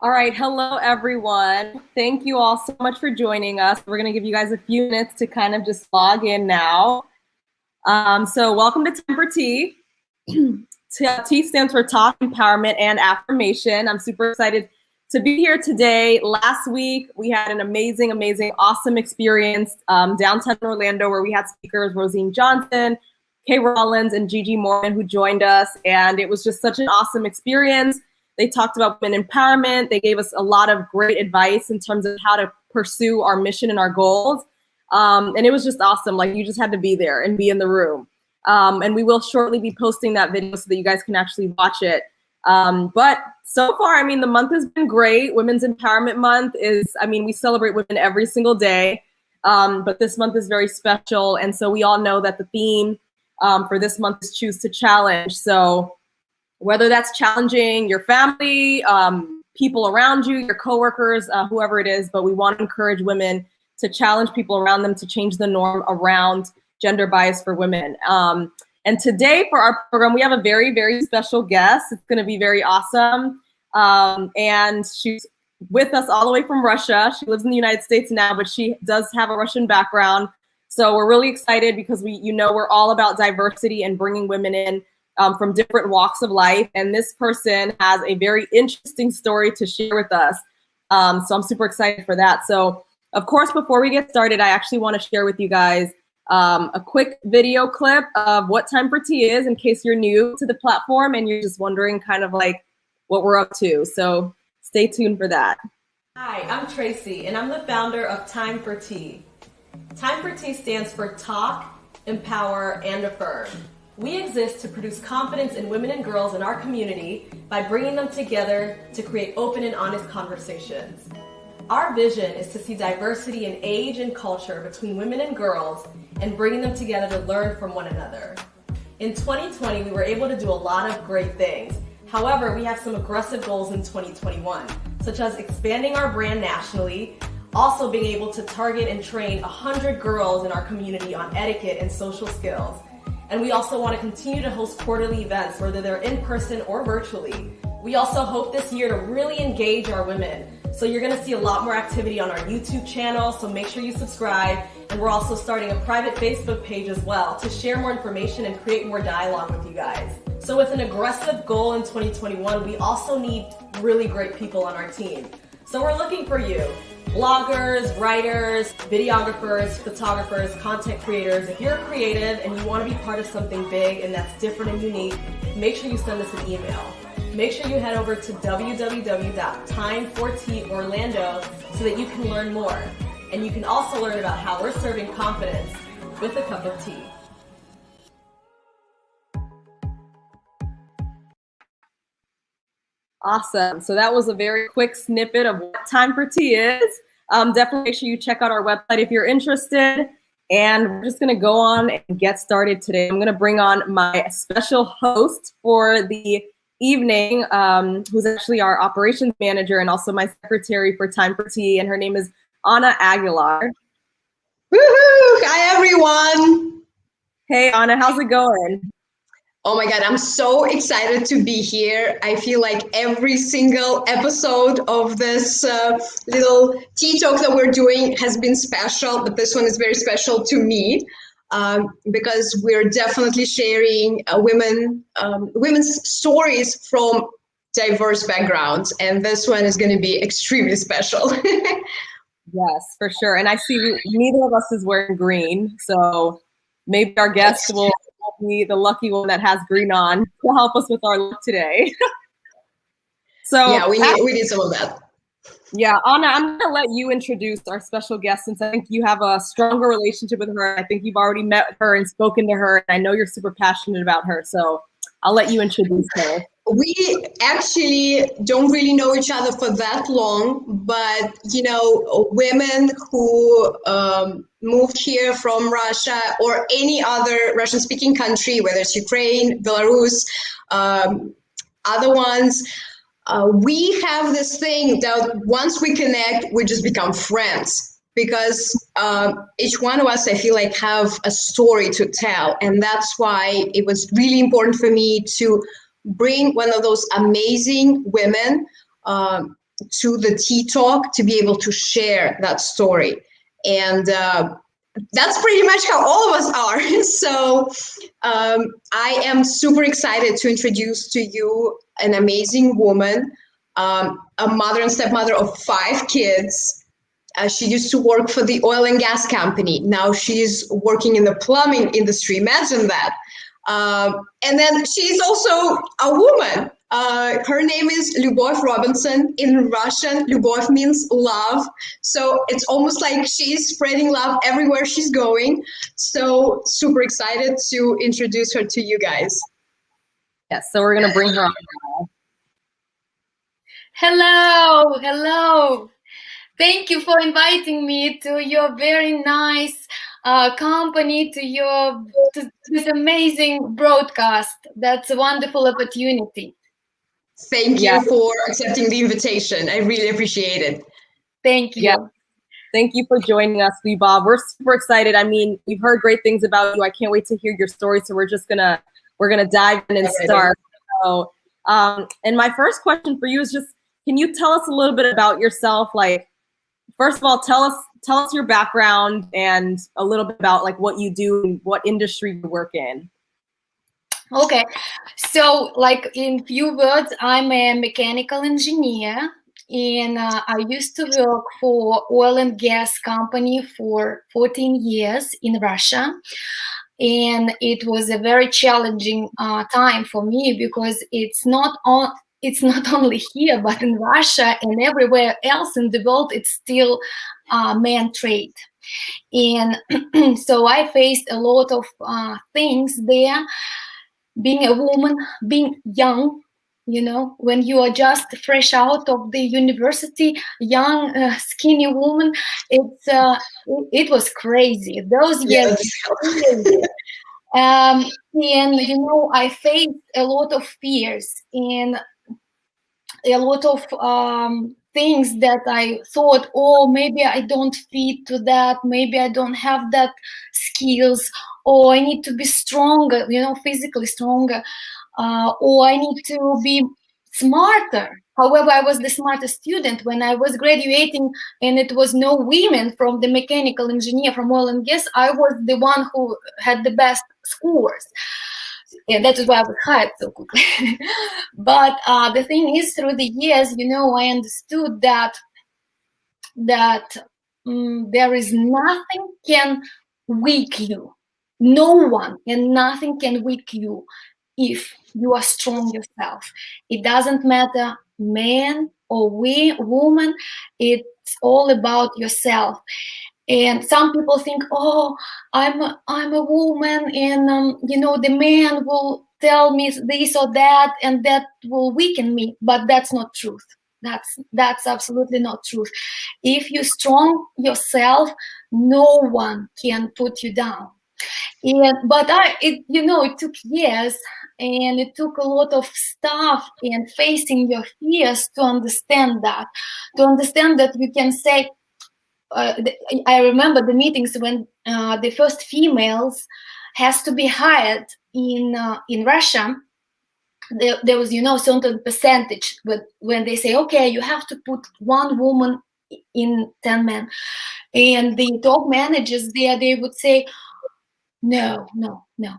All right, hello everyone. Thank you all so much for joining us. We're going to give you guys a few minutes to kind of just log in now. So welcome to Time for Tea. T stands for Talk, Empowerment, and Affirmation. I'm super excited to be here today. Last week, we had an amazing, awesome experience downtown Orlando where we had speakers Rosine Johnson, Kay Rollins, and Gigi Morgan who joined us. And it was just such an awesome experience. They talked about women empowerment. They gave us a lot of great advice in terms of how to pursue our mission and our goals. And it was just awesome. Like, you just had to be there and be in the room. And we will shortly be posting that video so that you guys can actually watch it. But so far, I mean, the month has been great. Women's Empowerment Month is, I mean, we celebrate women every single day. But this month is very special. And so we all know that the theme for this month is Choose to Challenge. So whether that's challenging your family, people around you, your coworkers, whoever it is, but we want to encourage women to challenge people around them to change the norm around gender bias for women. And today for our program, we have a very, very special guest. It's going to be very awesome. And she's with us all the way from Russia. She lives in the United States now, but she does have a Russian background. So we're really excited because we're all about diversity and bringing women in from different walks of life. And this person has a very interesting story to share with us. So I'm super excited for that. So of course, before we get started, I actually want to share with you guys a quick video clip of what Time for Tea is in case you're new to the platform and you're just wondering kind of like what we're up to. So stay tuned for that. Hi, I'm Tracy, and I'm the founder of Time for Tea. Time for Tea stands for Talk, Empower, and Affirm. We exist to produce confidence in women and girls in our community by bringing them together to create open and honest conversations. Our vision is to see diversity in age and culture between women and girls and bringing them together to learn from one another. In 2020, we were able to do a lot of great things. However, we have some aggressive goals in 2021, such as expanding our brand nationally, also being able to target and train 100 girls in our community on etiquette and social skills. And we also want to continue to host quarterly events, whether they're in person or virtually. We also hope this year to really engage our women. So you're going to see a lot more activity on our YouTube channel, so make sure you subscribe. And we're also starting a private Facebook page as well to share more information and create more dialogue with you guys. So with an aggressive goal in 2021, we also need really great people on our team. So we're looking for you. Bloggers, writers, videographers, photographers, content creators. If you're creative and you want to be part of something big and that's different and unique, make sure you send us an email. Make sure you head over to www.time4torlando so that you can learn more. And you can also learn about how we're serving confidence with a cup of tea. Awesome. So that was a very quick snippet of what Time for Tea is. Definitely make sure you check out our website if you're interested. And we're just going to go on and get started today. I'm going to bring on my special host for the evening, who's actually our operations manager and also my secretary for Time for Tea. And her name is Anna Aguilar. Woohoo! Hi, everyone. Hey, Anna, how's it going? Oh my God, I'm so excited to be here. I feel like every single episode of this little tea talk that we're doing has been special, but this one is very special to me because we're definitely sharing women's stories from diverse backgrounds, and this one is going to be extremely special. Yes, for sure. And I see neither of us is wearing green, so maybe our guest will be the lucky one that has green on to help us with our look today. So yeah, we need some of that. Yeah, Anna, I'm gonna let you introduce our special guest since I think you have a stronger relationship with her. I think you've already met her and spoken to her, and I know you're super passionate about her. So I'll let you introduce her. We actually don't really know each other for that long, but women who moved here from Russia or any other Russian-speaking country, whether it's Ukraine, Belarus, other ones, we have this thing that once we connect, we just become friends. Because each one of us, I feel like, have a story to tell, and that's why it was really important for me to bring one of those amazing women to the Tea Talk to be able to share that story. And that's pretty much how all of us are. So I am super excited to introduce to you an amazing woman, a mother and stepmother of 5 kids. She used to work for the oil and gas company. Now she's working in the plumbing industry. Imagine that. And then she's also a woman. Her name is Liubov Robinson. In Russian, Lyubov means love. So it's almost like she's spreading love everywhere she's going. So super excited to introduce her to you guys. Yes, so we're going to bring her on now. Hello, hello. Thank you for inviting me to your very nice company, to this amazing broadcast. That's a wonderful opportunity. Thank you for accepting the invitation. I really appreciate it. Thank you. Yeah. Thank you for joining us, Liubov. We're super excited. I mean, we've heard great things about you. I can't wait to hear your story. So we're gonna dive in and start. So, and my first question for you is just, can you tell us a little bit about yourself? Like, first of all, tell us your background and a little bit about like what you do and what industry you work in. Okay, so like in few words, I'm a mechanical engineer, and I used to work for oil and gas company for 14 years in Russia. And it was a very challenging time for me, because it's not only here, but in Russia and everywhere else in the world, it's still man trade. And so I faced a lot of things there. Being a woman, being young, you know, when you are just fresh out of the university, young, skinny woman, it was crazy. Those years. And you know, I faced a lot of fears and a lot of things that I thought, oh, maybe I don't fit to that, maybe I don't have that skills, or I need to be stronger, you know, physically stronger, or I need to be smarter. However, I was the smartest student when I was graduating, and it was no women from the mechanical engineer from oil and gas. I was the one who had the best scores. And that is why I was hired so quickly. But the thing is, through the years, you know, I understood that there is nothing can weak you. No one and nothing can weak you if you are strong yourself. It doesn't matter man or woman. It's all about yourself. And some people think, oh, I'm a woman, and you know, the man will tell me this or that, and that will weaken me. But that's not truth. That's absolutely not truth. If you're strong yourself, no one can put you down. But it took years, and it took a lot of stuff and facing your fears to understand that you can say. I remember the meetings when the first females has to be hired in Russia. There was, you know, certain percentage, but when they say, okay, you have to put 1 woman in 10 men, and the top managers there, they would say, no,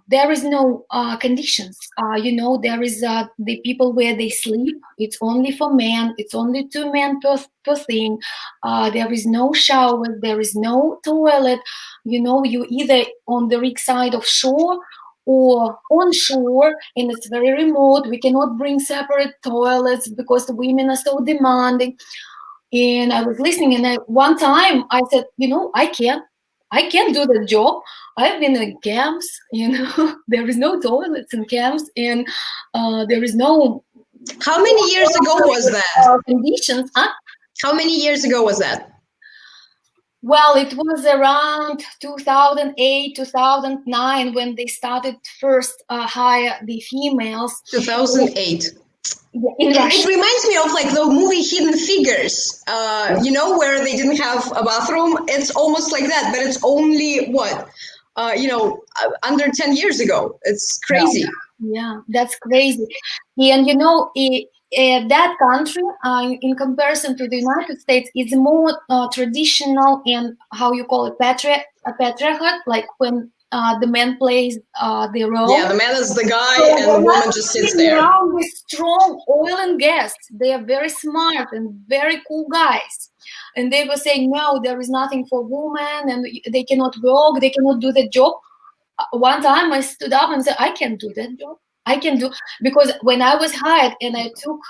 there is no conditions. You know, there is the people where they sleep. It's only for men. It's only 2 men per thing. There is no shower. There is no toilet. You know, you either on the rig side of shore or on shore, and it's very remote. We cannot bring separate toilets because the women are so demanding. And I was listening, and one time I said, you know, I can't do the job. I've been in camps, you know, there is no toilets in camps, and there is no. How many years ago was that? Conditions, huh? How many years ago was that? Well, it was around 2008, 2009 when they started first hire the females. 2008. It reminds me of like the movie Hidden Figures, you know, where they didn't have a bathroom. It's almost like that, but it's only under 10 years ago. It's crazy. Yeah, that's crazy. And you know, that country, in comparison to the United States, is more traditional and how you call it, patriarchate, like when the man plays the role. Yeah, the man is the guy So and the woman just sits there. around with strong oil and gas. They are very smart and very cool guys. And they were saying, no, there is nothing for women and they cannot work, they cannot do the job. One time I stood up and said, I can do that job. I can do, because when I was hired and I took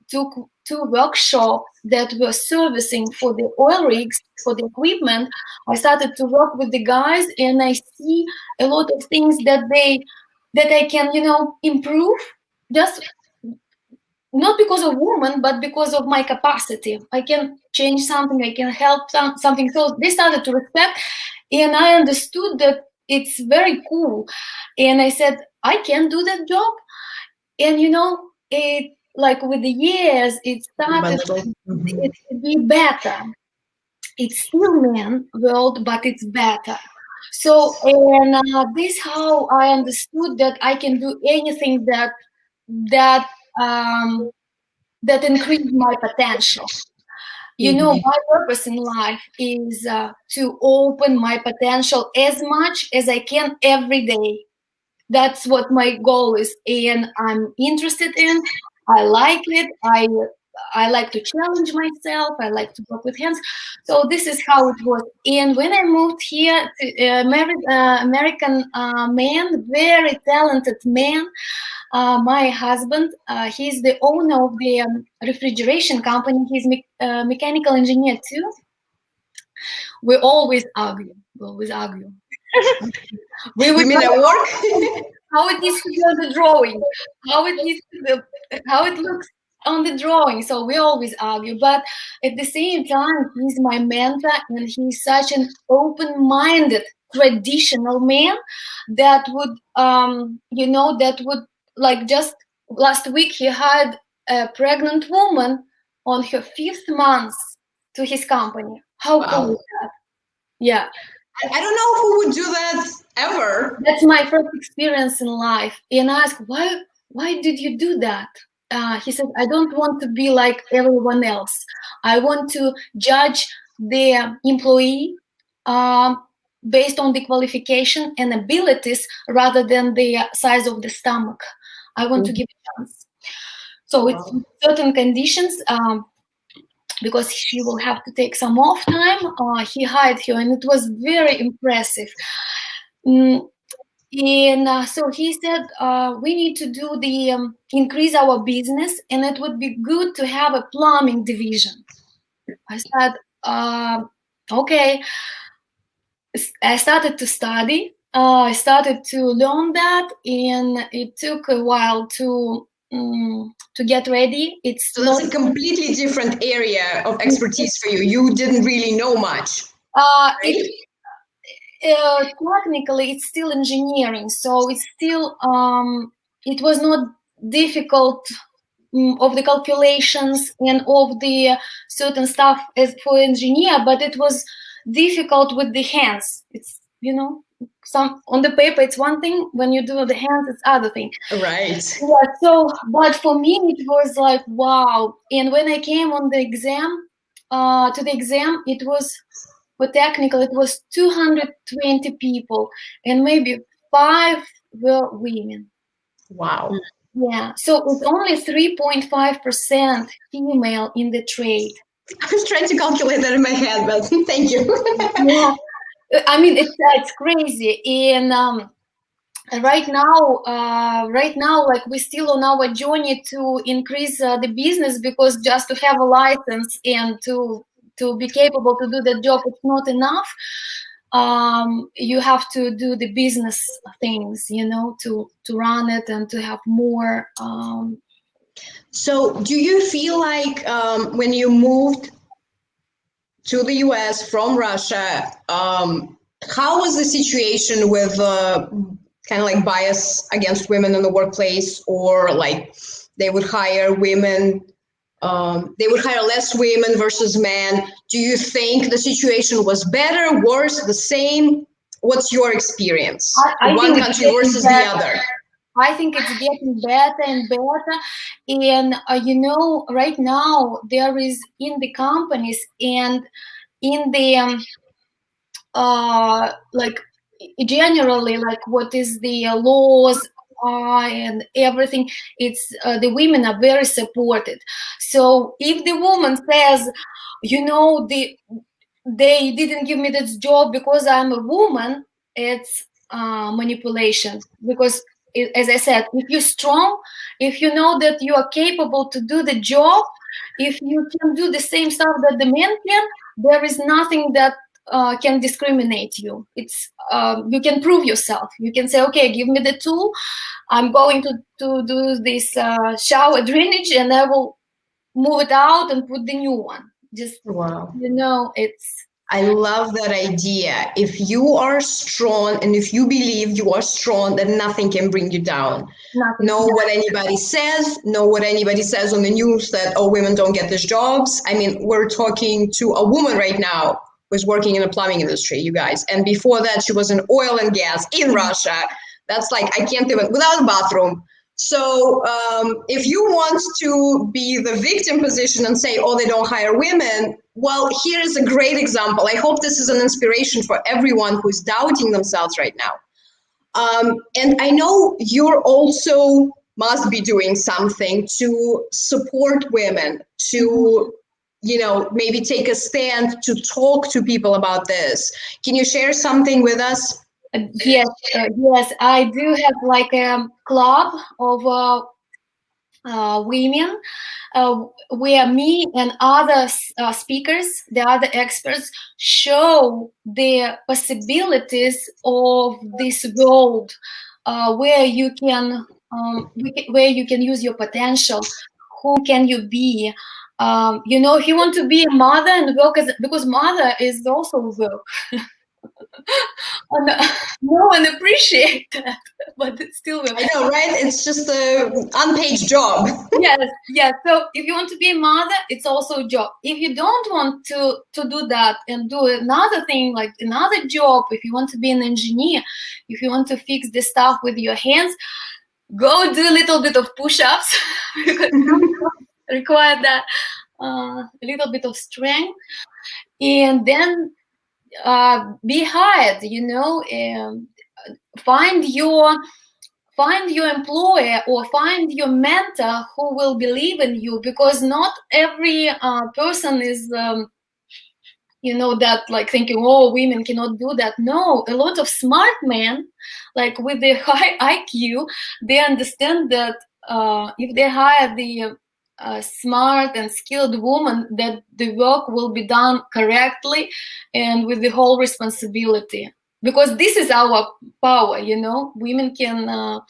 took two workshops that were servicing for the oil rigs, for the equipment, I started to work with the guys and I see a lot of things that I can, improve, just not because of woman, but because of my capacity. I can change something, I can help something. So they started to respect, and I understood that it's very cool. And I said, I can do that job. And it, like with the years, it started to be better. It's still man world, but it's better. So, and this how I understood that I can do anything that increase my potential. My purpose in life is to open my potential as much as I can every day. That's what my goal is, and I'm interested in. I like it. I like to challenge myself. I like to work with hands. So this is how it was. And when I moved here, married American man, very talented man. My husband, he's the owner of the refrigeration company. He's a mechanical engineer too. We always argue. We mean at work? How it needs to be on the drawing, how it looks on the drawing. So we always argue, but at the same time, he's my mentor, and he's such an open-minded, traditional man that would, like just last week he hired a pregnant woman on her 5th month to his company. How cool is that? Yeah. I don't know who would do that ever. That's my first experience in life. And I asked, why did you do that? He said, I don't want to be like everyone else. I want to judge the employee based on the qualification and abilities rather than the size of the stomach. I want to give a chance. So it's certain conditions, because she will have to take some off time. He hired her, and it was very impressive. And so he said, we need to do the increase our business, and it would be good to have a plumbing division. I said, okay. I started to study. I started to learn that, and it took a while to get ready. So that's a completely different area of expertise for you. You didn't really know much. Right? Technically, it's still engineering, so it's still it was not difficult of the calculations and of the certain stuff as for engineer, but it was difficult with the hands. It's some on the paper it's one thing, when you do the hands it's other thing. Right. Yeah, so but for me it was like wow. And when I came on the exam, it was, for technical, it was 220 people, and maybe 5 were women. Wow. Yeah, so it's only 3.5% female in the trade. I was trying to calculate that in my head, but thank you. Yeah, I mean it's crazy. And right now, like we're still on our journey to increase the business, because just to have a license and to be capable to do the job, it's not enough. You have to do the business things, to run it and to have more. So do you feel like when you moved to the US from Russia, how was the situation with kind of like bias against women in the workplace, or like they would hire women, they would hire less women versus men? Do you think the situation was better, worse, the same? What's your experience? I one think country versus the other? I think it's getting better and better. And, right now there is in the companies and in the, like generally, like what is the laws and everything, it's the women are very supported. So if the woman says, they didn't give me this job because I'm a woman, it's manipulation. Because as I said, if you're strong, if you know that you are capable to do the job, if you can do the same stuff that the men can, there is nothing that can discriminate you. It's you can prove yourself. You can say, okay, give me the tool. I'm going to do this shower drainage, and I will move it out and put the new one. Just Wow. It's. I love that idea. If you are strong and if you believe you are strong, then nothing can bring you down. Know what anybody says, know what anybody says on the news that, oh, women don't get these jobs. I mean, we're talking to a woman right now who's working in the plumbing industry, you guys. And before that, she was in oil and gas in Russia. That's like, I can't even, without a bathroom. So if you want to be the victim position and say, oh, they don't hire women, well, here's a great example. I hope this is an inspiration for everyone who's doubting themselves right now. And I know you're also must be doing something to support women, to, maybe take a stand, to talk to people about this. Can you share something with us? Yes, I do have like a club of women where me and other speakers, the other experts, show the possibilities of this world where you can use your potential. Who can you be? If you want to be a mother and work because mother is also work. No one appreciates that, but it's still work. I know, right? It's just an unpaid job. Yes. So if you want to be a mother, it's also a job. If you don't want to do that and do another thing, like another job, if you want to be an engineer, if you want to fix the stuff with your hands, go do a little bit of push-ups because you require that a little bit of strength, and then be hired. Find your employer or find your mentor who will believe in you, because not every person is that like thinking, oh, women cannot do that. No, a lot of smart men, like with the high IQ, they understand that if they hire the smart and skilled woman, that the work will be done correctly and with the whole responsibility. Because this is our power, women can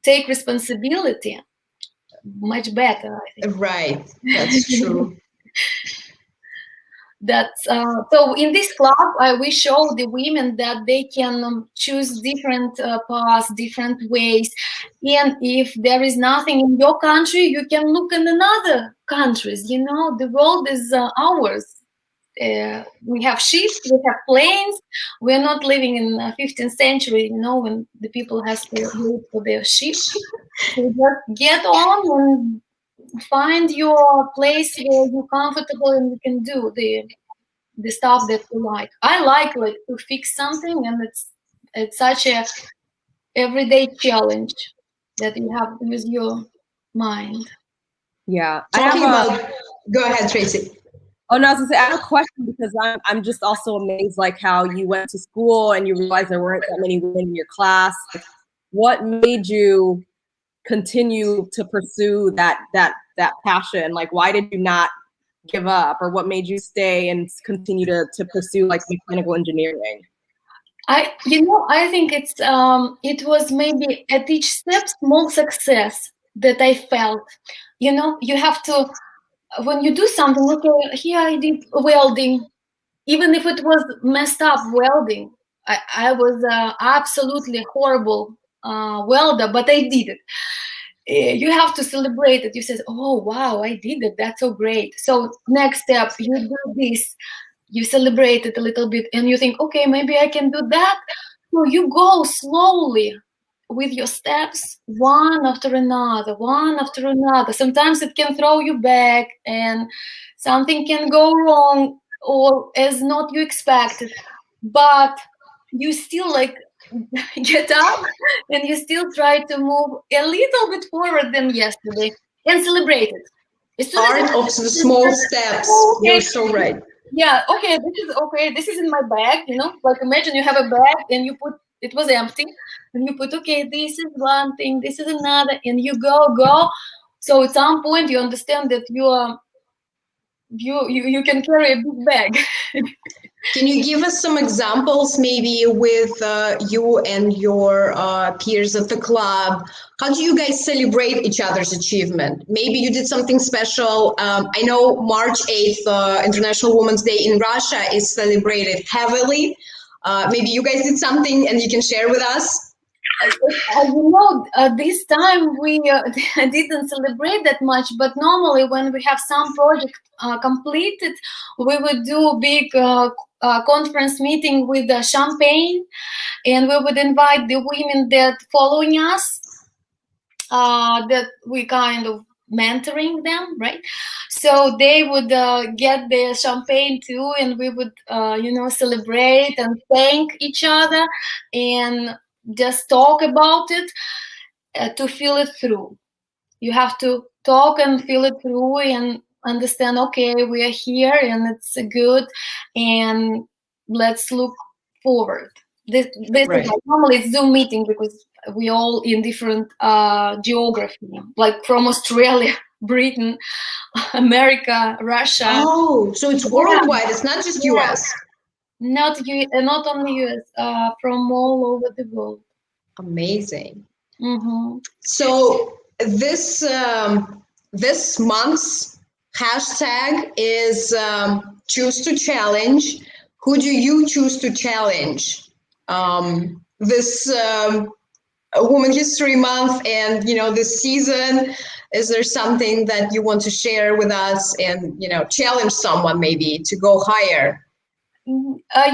take responsibility much better, I think. Right, that's true. That's so in this club we show the women that they can choose different paths, different ways, and if there is nothing in your country, you can look in another countries. The world is ours. We have ships, we have planes. We're not living in 15th century, when the people has to wait for their ships. So just get on and find your place where you're comfortable and you can do the stuff that you like. I like to fix something, and it's such a everyday challenge that you have to use your mind. Yeah. Go ahead, Tracy. Oh, no, I was gonna say, I have a question because I'm just also amazed, like how you went to school and you realized there weren't that many women in your class. What made you continue to pursue that passion? Like, why did you not give up, or what made you stay and continue to pursue like mechanical engineering? I think it was maybe at each step small success that I felt. You have to, when you do something, okay, here I did welding, even if it was messed up welding. I was absolutely horrible welder, but I did it. You have to celebrate it. You say, oh, wow, I did it. That's so great. So next step, you do this. You celebrate it a little bit and you think, okay, maybe I can do that. So you go slowly with your steps, one after another, one after another. Sometimes it can throw you back and something can go wrong or as not you expected, but you still like get up and you still try to move a little bit forward than yesterday and celebrate it. As soon as Art of the small steps. okay, You're so right. yeah, okay, this is in my bag, you know, like imagine you have a bag and you put, it was empty, and you put, okay, this is one thing, this is another, and you go. So at some point you understand that you are, you can carry a big bag. Can you give us some examples, maybe with you and your peers at the club? How do you guys celebrate each other's achievement? Maybe you did something special. I know March 8th, International Women's Day in Russia, is celebrated heavily. Maybe you guys did something and you can share with us. This time we didn't celebrate that much, but normally when we have some project completed, we would do a big conference meeting with champagne, and we would invite the women that following us, that we kind of mentoring them, right? So they would get the champagne too, and we would celebrate and thank each other and just talk about it, to feel it through. You have to talk and feel it through and understand, okay, we are here and it's good, and let's look forward. This Right. is like, normally it's Zoom meeting because we all in different geography, like from Australia, Britain, America, Russia. Oh, so it's worldwide. It's not just US. Not only US, from all over the world. Amazing. Mm-hmm. So this month's hashtag is choose to challenge. Who do you choose to challenge? This Women History Month and this season. Is there something that you want to share with us and challenge someone maybe to go higher? I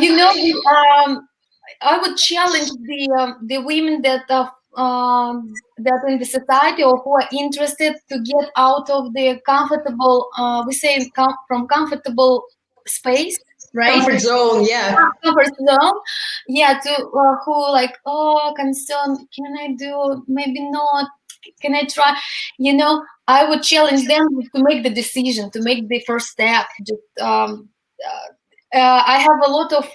would challenge the women that that in the society or who are interested to get out of the comfortable, we say from comfortable space, right? Comfort zone, yeah. Comfort zone, yeah. To who like, oh, concern, can I do? Maybe not. Can I try? I would challenge them to make the decision, to make the first step. Just I have a lot of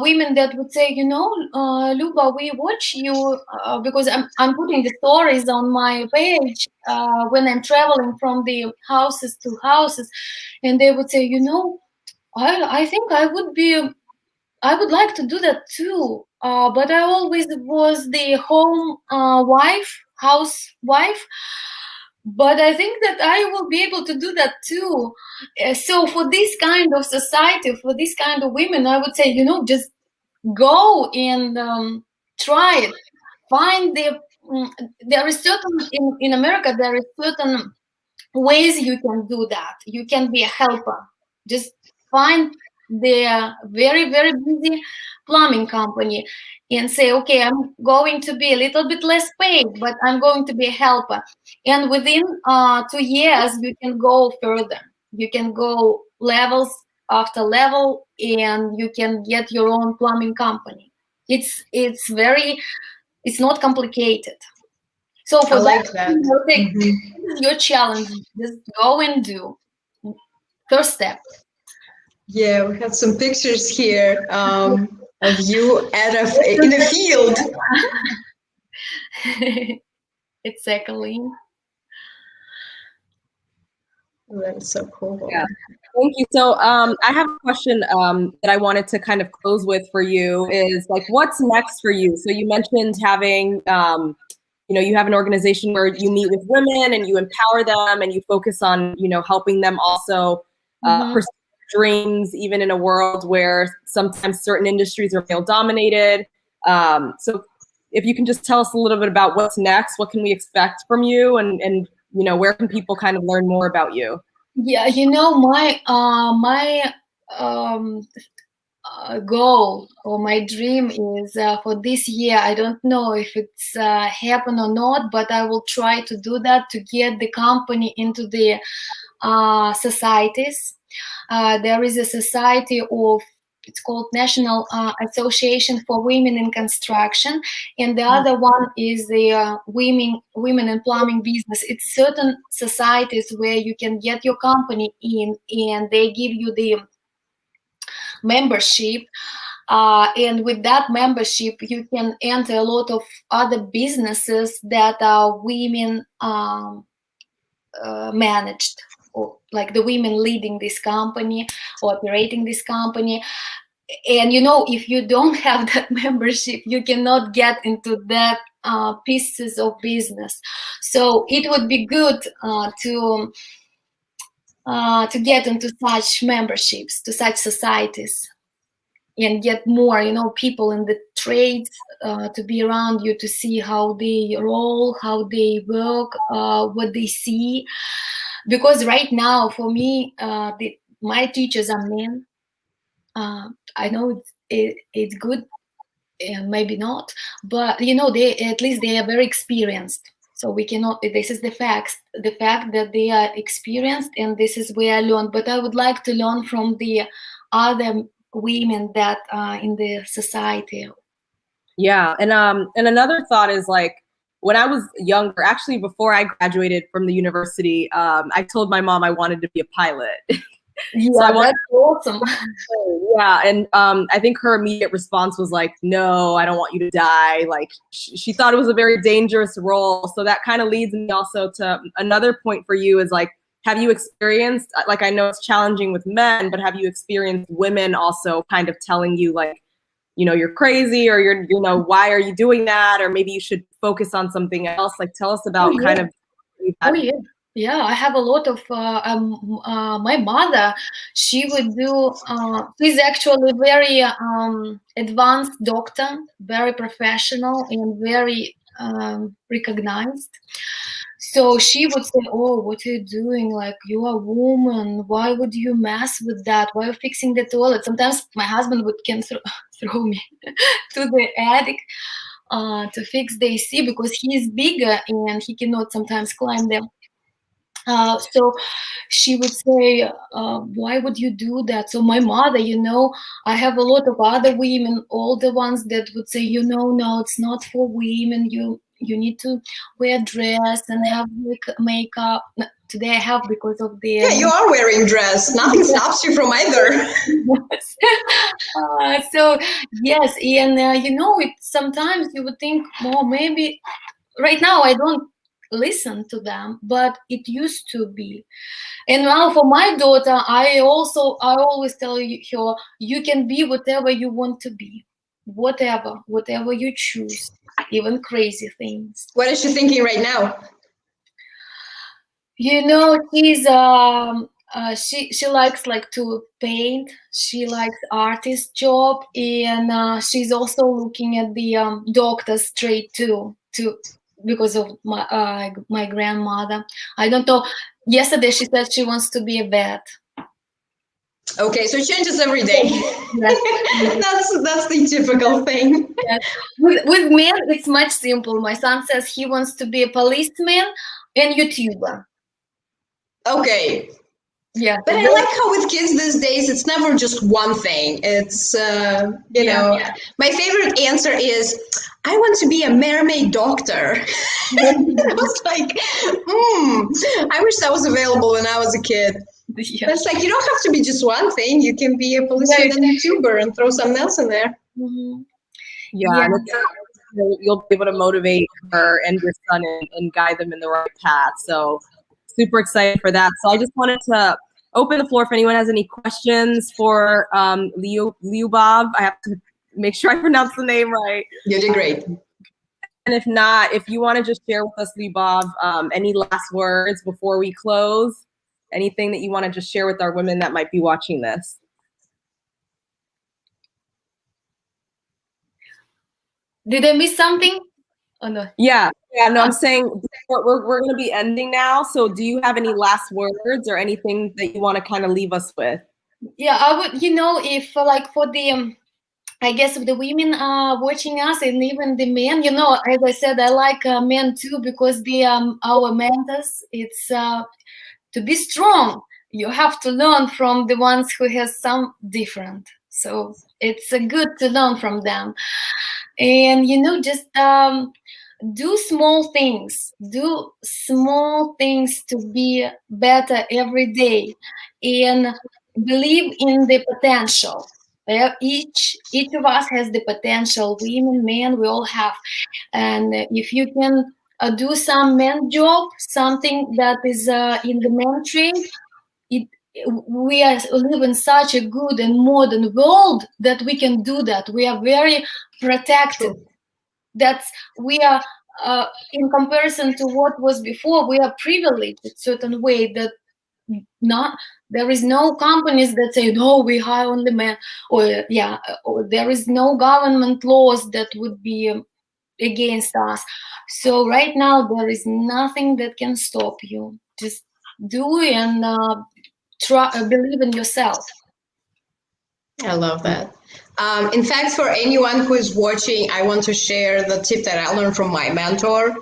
women that would say, Luba, we watch you because I'm putting the stories on my page when I'm traveling from the houses to houses, and they would say, I think I would like to do that too, but I always was the home housewife. But I think that I will be able to do that too. So for this kind of society, for this kind of women, I would say, just go and try it. Find there is certain, in America, there is certain ways you can do that. You can be a helper. Just find the very, very busy plumbing company and say, okay, I'm going to be a little bit less paid, but I'm going to be a helper. And within 2 years, you can go further. You can go levels after level, and you can get your own plumbing company. It's not complicated. So for I like that. This is your challenge. Just go and do. First step. Yeah, we have some pictures here of you in the field. Exactly. That's so cool. Yeah, thank you. So I have a question that I wanted to kind of close with for you is like, what's next for you? So you mentioned having, you have an organization where you meet with women and you empower them and you focus on, helping them also pursue dreams, even in a world where sometimes certain industries are male dominated. So if you can just tell us a little bit about what's next, what can we expect from you, and where can people kind of learn more about you? Yeah, my goal or my dream is for this year. I don't know if it's happen or not, but I will try to do that, to get the company into the societies. There is a society of, it's called National Association for Women in Construction, and the other one is the women in plumbing business. It's certain societies where you can get your company in, and they give you the membership, and with that membership you can enter a lot of other businesses that are women managed, or like the women leading this company or operating this company. And if you don't have that membership, you cannot get into that pieces of business. So it would be good to get into such memberships, to such societies, and get more people in the trades to be around you, to see how they roll, how they work, what they see. Because right now for me, my teachers are men. I know it's good and maybe not, but they, at least they are very experienced. So we cannot, this is the fact that they are experienced, and this is where I learn. But I would like to learn from the other women that are in the society. Yeah, and another thought is, like, when I was younger, actually before I graduated from the university, I told my mom I wanted to be a pilot. Yeah, so that's awesome. Yeah, and I think her immediate response was like, "No, I don't want you to die." Like, she thought it was a very dangerous role. So that kind of leads me also to another point for you is, like, have you experienced, like, I know it's challenging with men, but have you experienced women also kind of telling you, like, you're crazy, or why are you doing that? Or maybe you should focus on something else. Like, tell us about kind of. Oh yeah. Yeah, I have a lot of my mother. She would do. She's actually very advanced doctor, very professional and very recognized. So she would say, "Oh, what are you doing? Like, you are a woman. Why would you mess with that? Why are you fixing the toilet?" Sometimes my husband can throw me to the attic to fix the AC because he's bigger and he cannot sometimes climb them. So she would say, "Why would you do that?" So my mother, I have a lot of other women, all the ones that would say, "No, it's not for women. You need to wear dress and have makeup." Today I have because of the. Yeah, you are wearing dress. Nothing stops you from either. So yes, and it sometimes you would think, well, maybe right now I don't listen to them, but it used to be. And now for my daughter, I always tell her, you can be whatever you want to be, whatever you choose, even crazy things. What is she thinking right now? She's she likes like to paint. She likes artist job, and she's also looking at the doctor's trade too because of my grandmother. I don't know. Yesterday she said she wants to be a vet. Okay, so it changes every day. Yes. that's the typical thing. Yes. With men, it's much simple. My son says he wants to be a policeman and YouTuber. Okay. Yeah. But I like how with kids these days, it's never just one thing. It's, my favorite answer is, I want to be a mermaid doctor. I was like, I wish that was available when I was a kid. Yeah. It's like, you don't have to be just one thing. You can be a policeman and YouTuber and throw something else in there. Mm-hmm. Yeah, and you'll be able to motivate her and your son and guide them in the right path. So super excited for that. So I just wanted to open the floor if anyone has any questions for Liubov. I have to make sure I pronounce the name right. You did great. And if not, if you want to just share with us, Liubov, any last words before we close, anything that you want to just share with our women that might be watching this. Did I miss something? Oh no. Yeah, no, I'm saying we're going to be ending now. So do you have any last words or anything that you want to kind of leave us with? Yeah, I would, if like for the, I guess if the women are watching us and even the men, as I said, I like men too because our mentors. It's to be strong. You have to learn from the ones who has some different. So it's good to learn from them, and just do small things. Do small things to be better every day, and believe in the potential. Each of us has the potential. Women, men, we all have. And if you can do some man job, something that is in the man trade, it we are live in such a good and modern world that we can do that. We are very protected. True. That's we are in comparison to what was before. We are privileged in a certain way that not there is no companies that say no, we hire only men, or there is no government laws that would be against us. So right now there is nothing that can stop you. Just do and try, believe in yourself. I love that. In fact, for anyone who is watching, I want to share the tip that I learned from my mentor.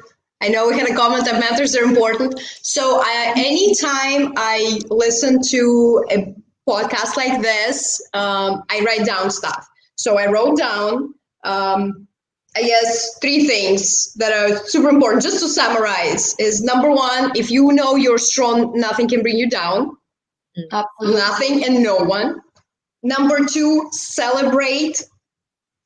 I know we had a comment that mentors are important. So anytime I listen to a podcast like this, I write down stuff. So I wrote down, I guess, 3 things that are super important. Just to summarize, is number 1, if you know you're strong, nothing can bring you down. Absolutely. Nothing and no one. Number 2, celebrate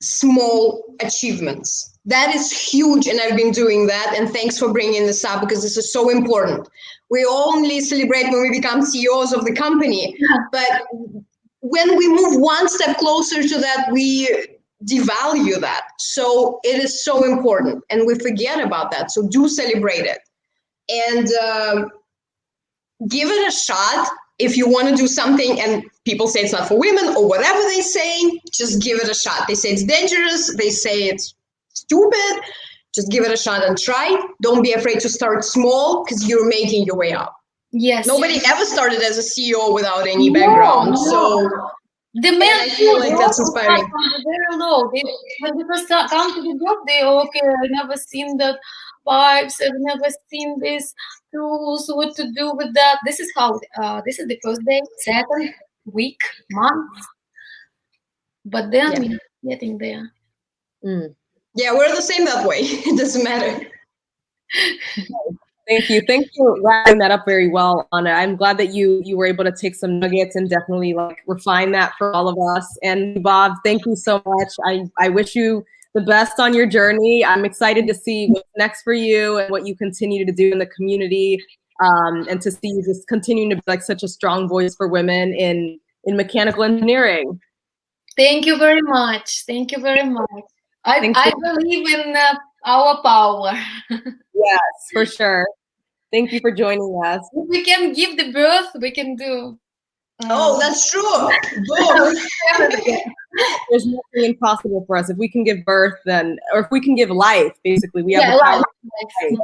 small achievements. That is huge, and I've been doing that. And thanks for bringing this up because this is so important. We only celebrate when we become CEOs of the company, but when we move one step closer to that, we devalue that. So it is so important, and we forget about that. So do celebrate it, and give it a shot. If you want to do something and people say it's not for women or whatever they say, just give it a shot. They say it's dangerous. They say it's stupid. Just give it a shot and try. Don't be afraid to start small because you're making your way up. Yes. Nobody ever started as a CEO without any background. No. So the men, I feel like that's inspiring. Very low. When people come to the job, they okay. I've never seen that pipes. I've never seen this tools. What to do with that? This is how. This is the first day, second week, month. But then we're getting there. Yeah, we're the same that way. It doesn't matter. Thank you. Thank you for wrapping that up very well, Anna. I'm glad that you were able to take some nuggets and definitely refine that for all of us. And Bob, thank you so much. I wish you the best on your journey. I'm excited to see what's next for you and what you continue to do in the community, and to see you just continuing to be such a strong voice for women in mechanical engineering. Thank you very much. Thank you very much. I believe in our power. Yes, for sure. Thank you for joining us. If we can give the birth, we can do. Oh, that's true. There's nothing impossible for us. If we can give birth, or if we can give life, basically, we have the power to life,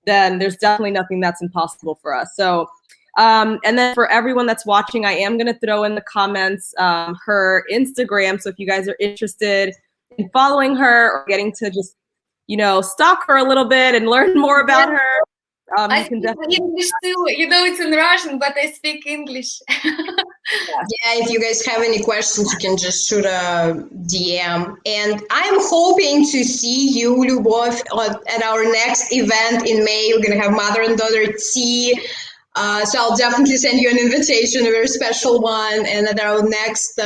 then there's definitely nothing that's impossible for us. So, and then for everyone that's watching, I am going to throw in the comments her Instagram. So if you guys are interested in following her or getting to just, stalk her a little bit and learn more about her, I speak English too. It's in Russian, but I speak English. Yeah, if you guys have any questions, you can just shoot a DM. And I'm hoping to see you, Liubov, at our next event in May. We're going to have mother and daughter tea. So I'll definitely send you an invitation, a very special one. And at our next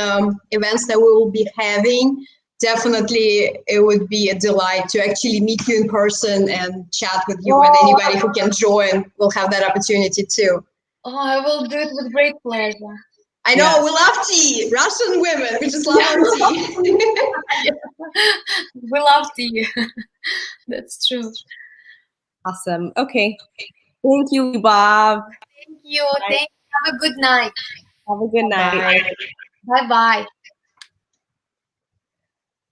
events that we will be having, definitely it would be a delight to actually meet you in person and chat with you, and anybody who can join will have that opportunity too. Oh, I will do it with great pleasure. I know, we love tea. Russian women, we just love our tea. We love tea. That's true. Awesome. Okay. Thank you, Bob. Thank you. Thank you. Have a good night. Have a good night. Bye-bye.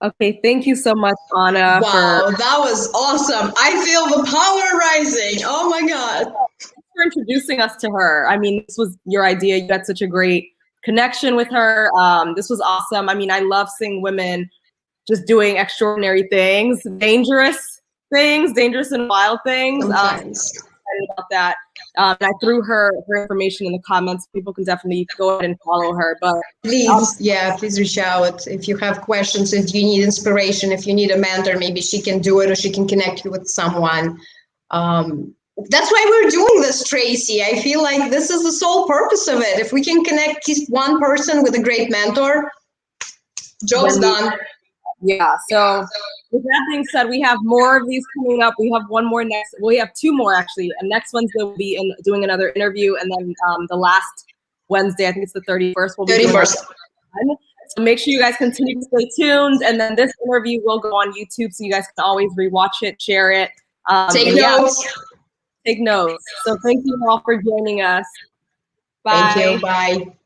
Okay, thank you so much, Anna. Wow, that was awesome. I feel the power rising. Oh my God. Thanks for introducing us to her. I mean, this was your idea. You had such a great connection with her. This was awesome. I mean, I love seeing women just doing extraordinary things, dangerous and wild things. Sometimes. Excited about that. And I threw her information in the comments. People can definitely go ahead and follow her. But please, please reach out if you have questions, if you need inspiration, if you need a mentor, maybe she can do it or she can connect you with someone. That's why we're doing this, Tracy. I feel like this is the sole purpose of it. If we can connect at least one person with a great mentor, job's done. Yeah. So with that being said, we have more of these coming up. We have one more next. We have two more actually. And next Wednesday we'll be doing another interview, and then the last Wednesday, I think it's the 31st. We'll be 31st. So make sure you guys continue to stay tuned. And then this interview will go on YouTube, so you guys can always rewatch it, share it. Take notes. Take notes. So thank you all for joining us. Bye. Thank you. Bye.